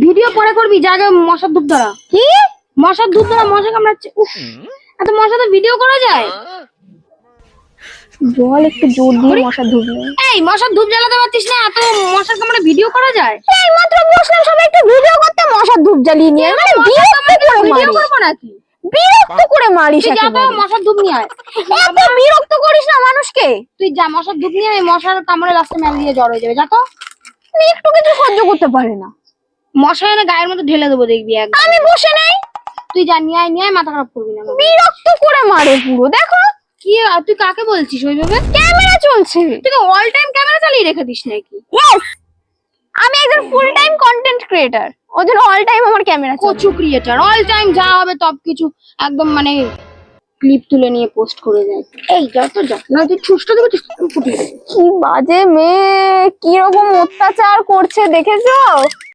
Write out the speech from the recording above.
Video পরে করবি, যা আগে মশার ধূপ ধরা। কি মশার ধূপ ধরা, মশা কামড়াচ্ছে। উফ, এত মশা তো ভিডিও করা যায়? বল একটু জোর দিয়ে মশা ধুবলে। এই মশার ধূপ জ্বালাতে পারতিস না? এত মশার কামড়ে ভিডিও করা যায়? এই মাত্র বসলাম সবাই একটু ভিডিও করতে, মশার ধূপ জ্বালিয়ে নিয়ে মানে ভিডিও করবো নাকি? বিরক্ত করে মারিস তুই যা তো একেবারে। মশার ধূপ নিয়ে আয়। এত বিরক্ত করিস না মানুষকে। তুই যা মশার ধূপ নিয়ে আয়, মশার কামড়ে রাস্তা মেল দিয়ে জ্বর হয়ে যাবে। যা তো। একটু কিছু সহ্য করতে পারে না। মশা এনে গায়ের মধ্যে ঢেলে দেবো, দেখবি একদম। আমি বসে নেই, তুই যা নিয়ে আয়, নিয়ে আয়, মাথা খারাপ করবি না। বিরক্ত করে মারে পুরো। দেখো কি তুই কাকে বলছিস ওইভাবে? ক্যামেরা চলছে। তুই অল টাইম ক্যামেরা চালিয়ে রেখে দিস নাকি? ইয়েস, আমি একজন ফুল টাইম কন্টেন্ট ক্রিয়েটর, ওই জন্য অল টাইম আমার ক্যামেরা চলছে। কচু ক্রিয়েটার, অল টাইম যা হবে সব কিছু একদম মানে ক্লিপ তুলে নিয়ে পোস্ট করে দেয়। এই যা তো যা, না তুই ছুসটা দেবে, ফুটিয়ে দেবে। কি বাজে মেয়ে, কি রকম অত্যাচার করছে দেখেছো?